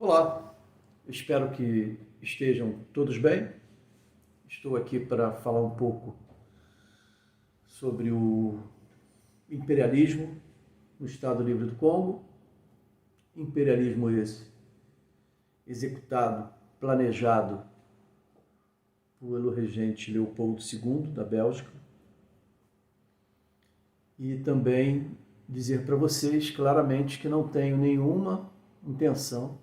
Olá, espero que estejam todos bem. Estou aqui para falar um pouco sobre o imperialismo no Estado Livre do Congo. Imperialismo esse executado, planejado pelo regente Leopoldo II da Bélgica. E também dizer para vocês claramente que não tenho nenhuma intenção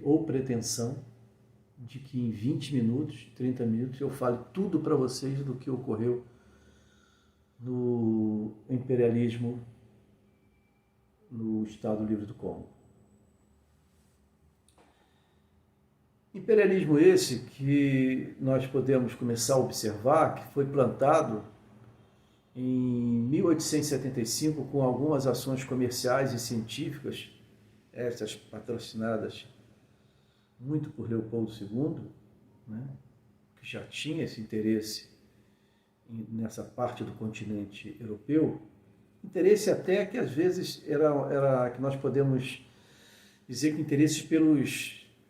ou pretensão de que em 20 minutos, 30 minutos, eu fale tudo para vocês do que ocorreu no imperialismo no Estado Livre do Congo. Imperialismo esse que nós podemos começar a observar que foi plantado em 1875 com algumas ações comerciais e científicas, essas patrocinadas muito por Leopoldo II, né, que já tinha esse interesse nessa parte do continente europeu, interesse até que às vezes era que nós podemos dizer que interesse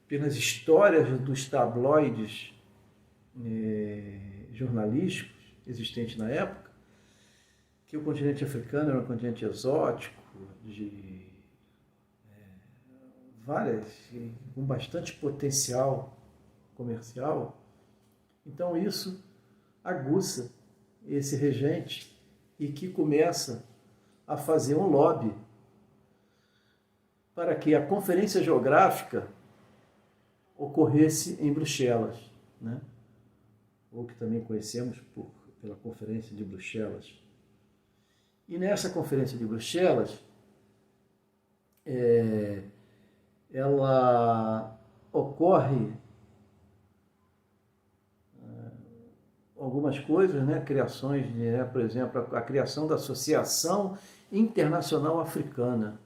pelas histórias dos tabloides jornalísticos existentes na época, que o continente africano era um continente exótico, com bastante potencial comercial. Então isso aguça esse regente e que começa a fazer um lobby para que a Conferência Geográfica ocorresse em Bruxelas, né? Ou que também conhecemos pela Conferência de Bruxelas. E nessa Conferência de Bruxelas, ela ocorre algumas coisas, né? Criações, por exemplo, a criação da Associação Internacional Africana,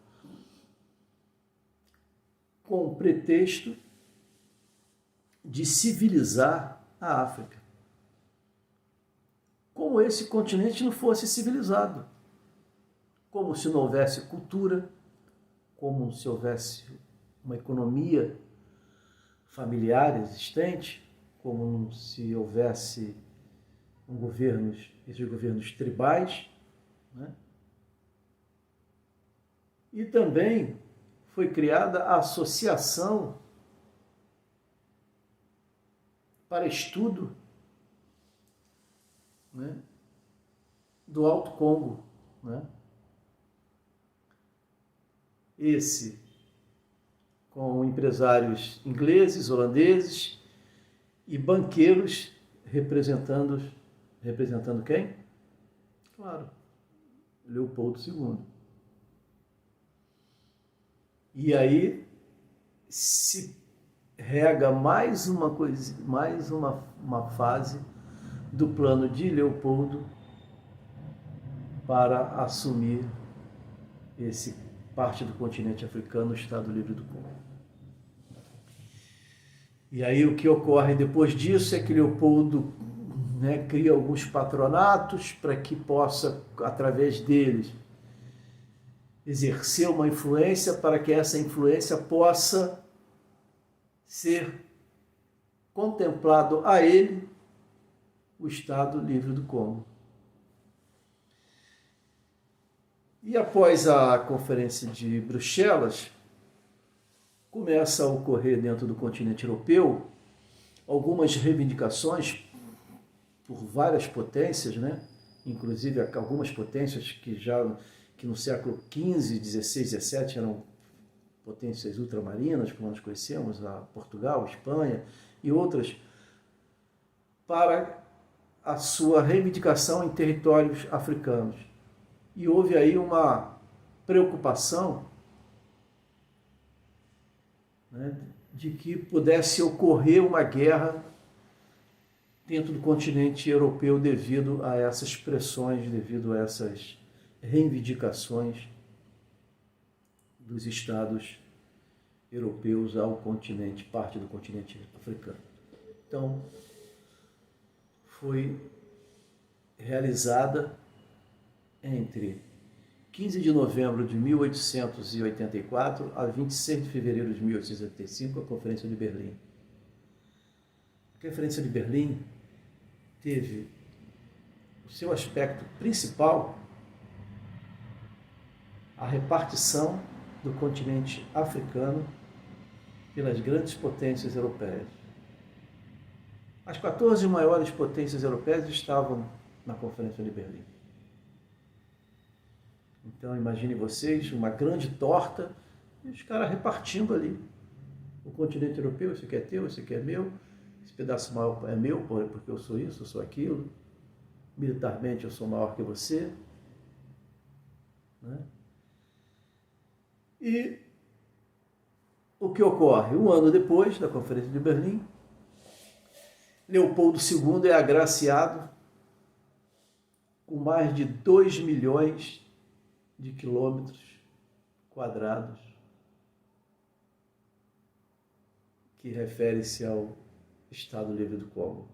com o pretexto de civilizar a África. Como esse continente não fosse civilizado, como se não houvesse cultura, como se houvesse uma economia familiar existente, como se houvesse esses governos tribais, né? E também foi criada a Associação para Estudo, né, do Alto Congo, né? Esse com empresários ingleses, holandeses e banqueiros representando quem? Claro, Leopoldo II. E aí se rega mais uma fase do plano de Leopoldo para assumir esse parte do continente africano, o Estado Livre do Congo. E aí o que ocorre depois disso é que Leopoldo, né, cria alguns patronatos para que possa, através deles, exercer uma influência, para que essa influência possa ser contemplado a ele o Estado Livre do Congo. E após a Conferência de Bruxelas, começa a ocorrer dentro do continente europeu algumas reivindicações por várias potências, né? Inclusive algumas potências que no século XV, XVI, XVII eram potências ultramarinas, como nós conhecemos, a Portugal, a Espanha e outras, para a sua reivindicação em territórios africanos. E houve aí uma preocupação, né, de que pudesse ocorrer uma guerra dentro do continente europeu devido a essas pressões, devido a essas reivindicações dos estados europeus ao continente, parte do continente africano. Então, foi realizada entre 15 de novembro de 1884 a 26 de fevereiro de 1885, a Conferência de Berlim. A Conferência de Berlim teve o seu aspecto principal a repartição do continente africano pelas grandes potências europeias. As 14 maiores potências europeias estavam na Conferência de Berlim. Então, imagine vocês uma grande torta e os caras repartindo ali. O continente europeu, esse aqui é teu, esse aqui é meu, esse pedaço maior é meu, porque eu sou isso, eu sou aquilo. Militarmente eu sou maior que você. Né? E o que ocorre? Um ano depois da Conferência de Berlim, Leopoldo II é agraciado com mais de 2 milhões de quilômetros quadrados, que refere-se ao Estado Livre do Congo.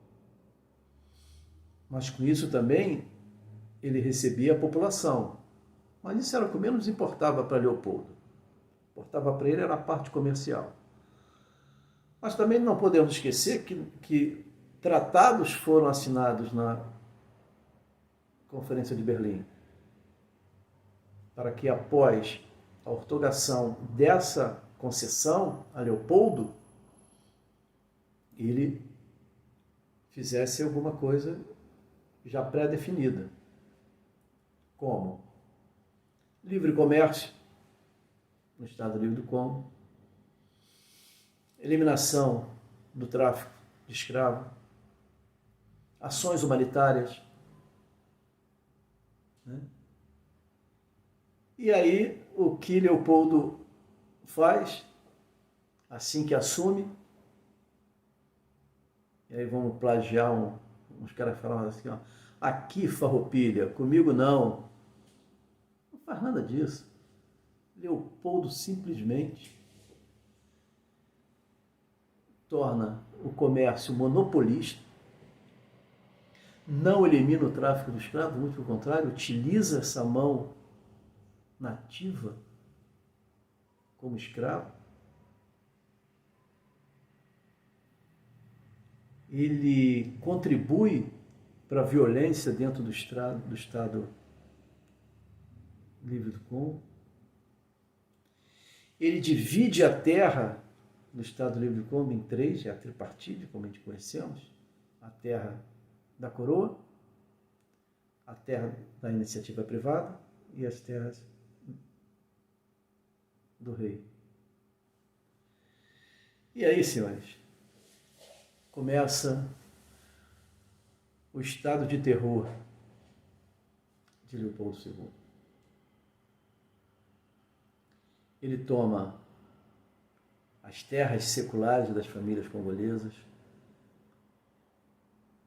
Mas com isso também ele recebia a população. Mas isso era o que menos importava para Leopoldo. Importava para ele era a parte comercial. Mas também não podemos esquecer que tratados foram assinados na Conferência de Berlim para que, após a ortogação dessa concessão a Leopoldo, ele fizesse alguma coisa já pré-definida. Como? Livre comércio no Estado Livre do Congo, eliminação do tráfico de escravo, ações humanitárias, né? E aí, o que Leopoldo faz, assim que assume, e aí vamos plagiar uns caras falando assim, ó, aqui farroupilha, comigo não. Não faz nada disso. Leopoldo simplesmente torna o comércio monopolista, não elimina o tráfico do escravo, muito pelo contrário, utiliza essa mão nativa como escravo. Ele contribui para a violência dentro do Estado Livre do Congo. Ele divide a terra do Estado Livre do Congo em 3, é a tripartite, como a gente conhecemos: a terra da coroa, a terra da iniciativa privada e as terras do rei. E aí, senhores, começa o estado de terror de Leopoldo II. Ele toma as terras seculares das famílias congolesas,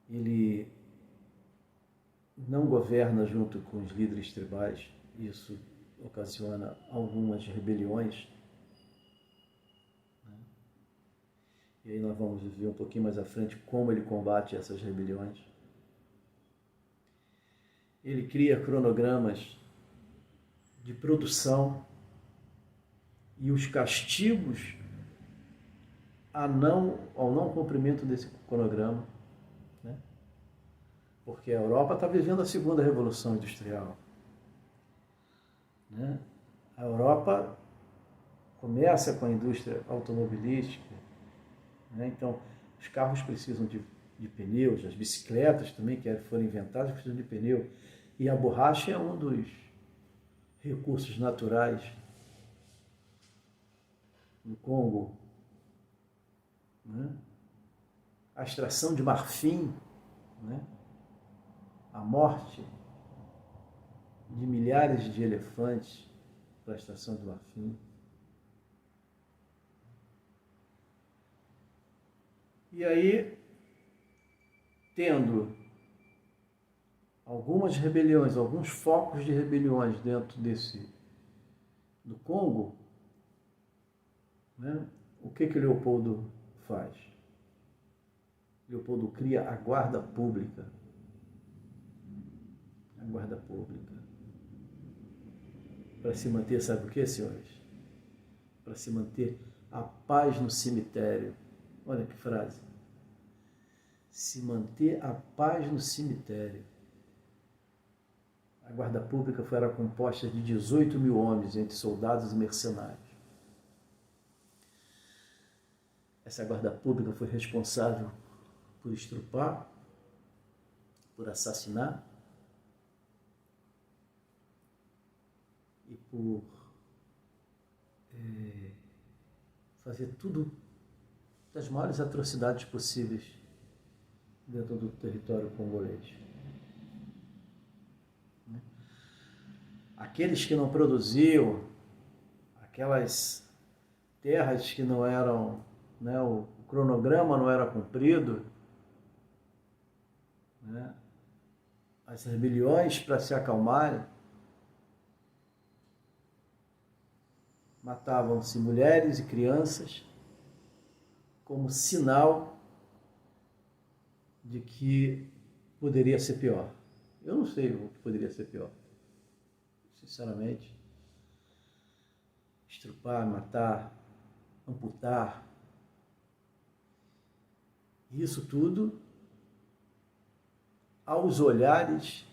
ele não governa junto com os líderes tribais, isso ocasiona algumas rebeliões. E aí nós vamos ver um pouquinho mais à frente como ele combate essas rebeliões. Ele cria cronogramas de produção e os castigos ao não cumprimento desse cronograma, né? Porque a Europa está vivendo a segunda revolução industrial, né? A Europa começa com a indústria automobilística, né? Então os carros precisam de pneus, as bicicletas também que foram inventadas precisam de pneu, e a borracha é um dos recursos naturais no Congo, né? A extração de marfim, né? A morte de milhares de elefantes para a extração de marfim. E aí, tendo algumas rebeliões, alguns focos de rebeliões dentro do Congo, né? O que Leopoldo faz? Leopoldo cria a guarda pública. A guarda pública. para se manter, sabe o que, senhores? Para se manter a paz no cemitério. Olha que frase. Se manter a paz no cemitério. A guarda pública era composta de 18 mil homens, entre soldados e mercenários. Essa guarda pública foi responsável por estrupar, por assassinar e por fazer tudo das maiores atrocidades possíveis dentro do território congolês. Aqueles que não produziam, aquelas terras que não eram, né, o cronograma não era cumprido, né, as rebeliões para se acalmarem, matavam-se mulheres e crianças como sinal de que poderia ser pior. Eu não sei o que poderia ser pior. Sinceramente, estrupar, matar, amputar, isso tudo aos olhares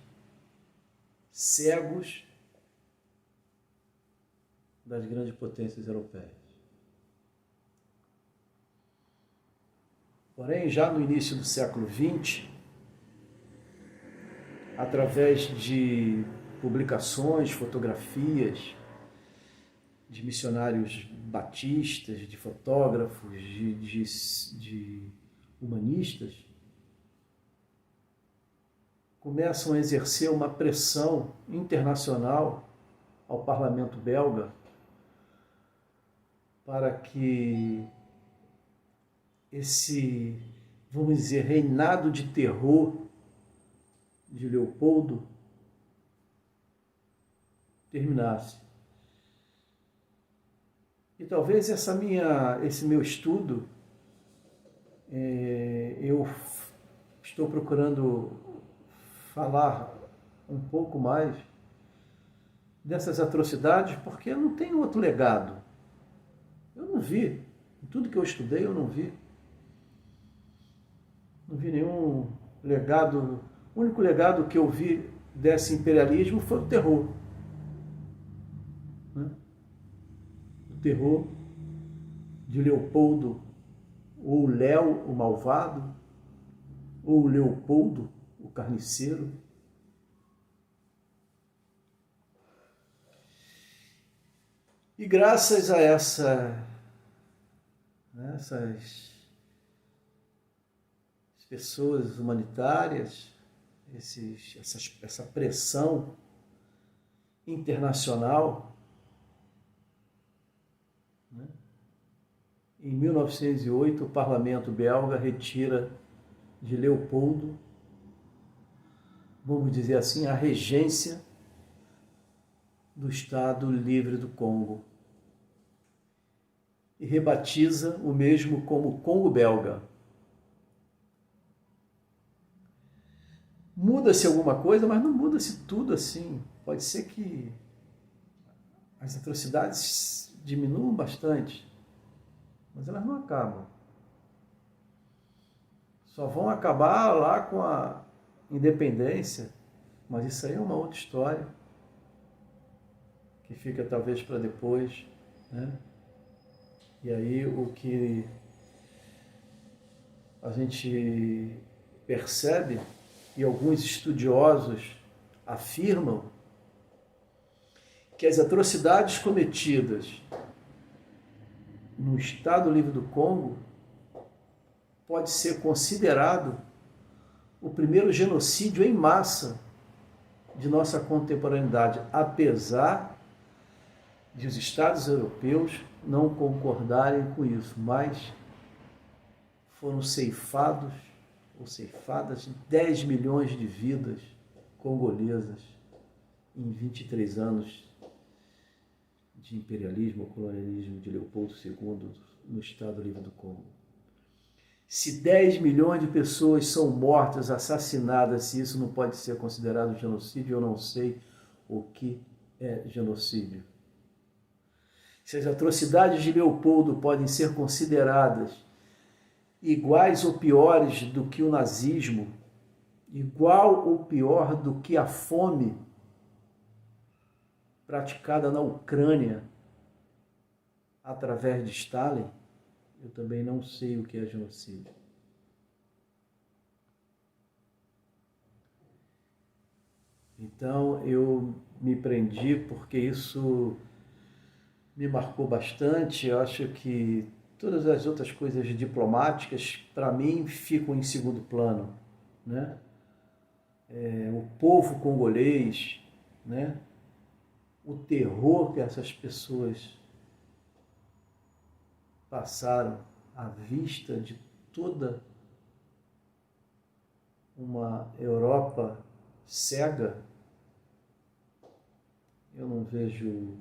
cegos das grandes potências europeias. Porém, já no início do século XX, através de publicações, fotografias de missionários batistas, de fotógrafos, de humanistas, começam a exercer uma pressão internacional ao parlamento belga para que esse, vamos dizer, reinado de terror de Leopoldo terminasse. E talvez esse meu estudo, eu estou procurando falar um pouco mais dessas atrocidades, porque eu não tenho outro legado. Eu não vi. Em tudo que eu estudei, eu não vi. Não vi nenhum legado. O único legado que eu vi desse imperialismo foi o terror. O terror de Leopoldo, ou Léo, o malvado, ou Leopoldo, o carniceiro. E graças a essas pessoas humanitárias, essa pressão internacional, né? Em 1908, o parlamento belga retira de Leopoldo, vamos dizer assim, a regência do Estado Livre do Congo e rebatiza o mesmo como Congo belga. Muda-se alguma coisa, mas não muda-se tudo assim. Pode ser que as atrocidades diminuam bastante, mas elas não acabam. Só vão acabar lá com a independência, mas isso aí é uma outra história, que fica talvez para depois, né? E aí o que a gente percebe, e alguns estudiosos afirmam, que as atrocidades cometidas no Estado Livre do Congo pode ser considerado o primeiro genocídio em massa de nossa contemporaneidade, apesar de os Estados europeus não concordarem com isso, mas foram ceifadas 10 milhões de vidas congolesas em 23 anos de imperialismo, colonialismo de Leopoldo II no Estado Livre do Congo. Se 10 milhões de pessoas são mortas, assassinadas, se isso não pode ser considerado genocídio, eu não sei o que é genocídio. Se as atrocidades de Leopoldo podem ser consideradas iguais ou piores do que o nazismo, igual ou pior do que a fome praticada na Ucrânia através de Stalin, eu também não sei o que é genocídio. Então eu me prendi porque isso me marcou bastante. Eu acho que todas as outras coisas diplomáticas, para mim, ficam em segundo plano, né? O povo congolês, né? O terror que essas pessoas passaram à vista de toda uma Europa cega, eu não vejo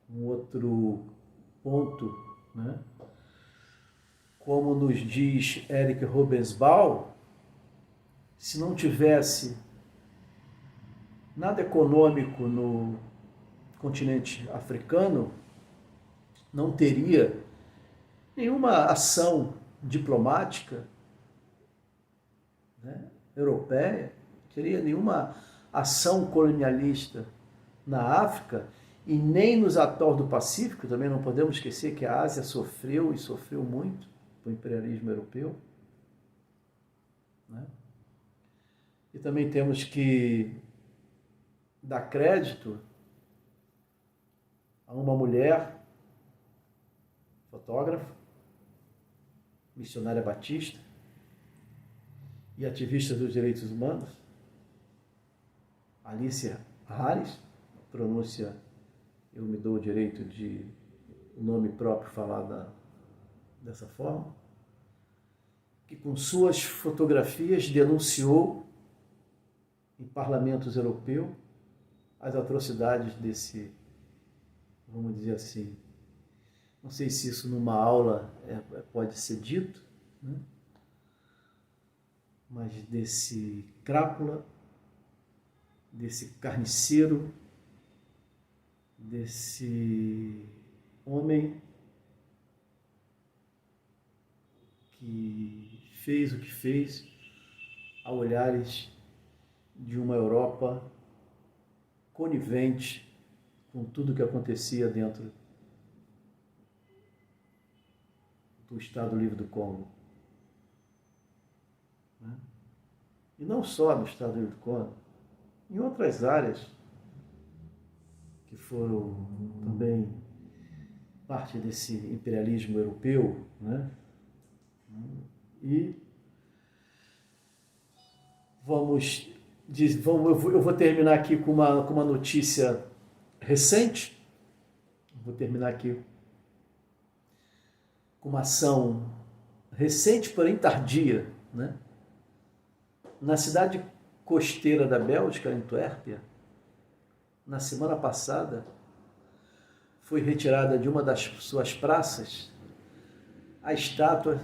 um outro ponto, né? Como nos diz Eric Robesbal, se não tivesse nada econômico no continente africano, não teria nenhuma ação diplomática, né, europeia, teria nenhuma ação colonialista na África e nem nos atolls do Pacífico. Também não podemos esquecer que a Ásia sofreu e sofreu muito com o imperialismo europeu, né? E também temos que dar crédito a uma mulher fotógrafa, missionária batista e ativista dos direitos humanos, Alicia Harris, pronúncia, eu me dou o direito de o nome próprio falar dessa forma, que com suas fotografias denunciou em parlamentos europeus as atrocidades desse, vamos dizer assim, não sei se isso numa aula pode ser dito, né? Mas desse crápula, desse carniceiro, desse homem que fez o que fez a olhares de uma Europa conivente com tudo o que acontecia dentro do Estado Livre do Congo, né? E não só no Estado Livre do Congo, em outras áreas que foram também parte desse imperialismo europeu, né? E eu vou terminar aqui com uma notícia recente. Vou terminar aqui com uma ação recente, porém tardia, né? Na cidade costeira da Bélgica, Antuérpia, na semana passada, foi retirada de uma das suas praças a estátua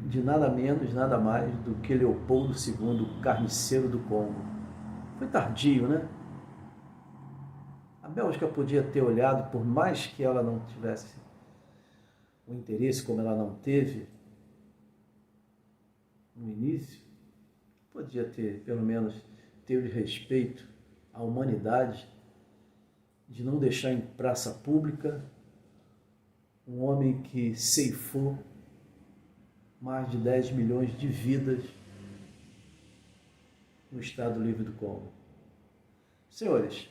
de nada menos, nada mais do que Leopoldo II, o carniceiro do Congo. Foi tardio, né? A Bélgica podia ter olhado, por mais que ela não tivesse o interesse, como ela não teve no início, podia ter, pelo menos, ter o respeito à humanidade de não deixar em praça pública um homem que ceifou mais de 10 milhões de vidas no Estado Livre do Congo. Senhores,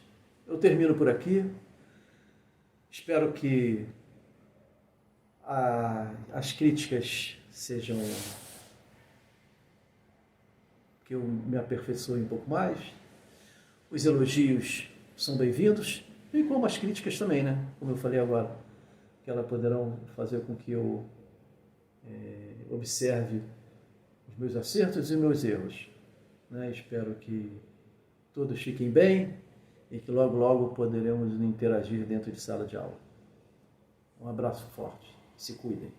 eu termino por aqui. Espero que as críticas sejam... que eu me aperfeiçoe um pouco mais. Os elogios são bem-vindos, e como as críticas também, né? Como eu falei agora, que elas poderão fazer com que eu observe os meus acertos e meus erros, né? Espero que todos fiquem bem e que logo, logo poderemos interagir dentro de sala de aula. Um abraço forte. Se cuidem.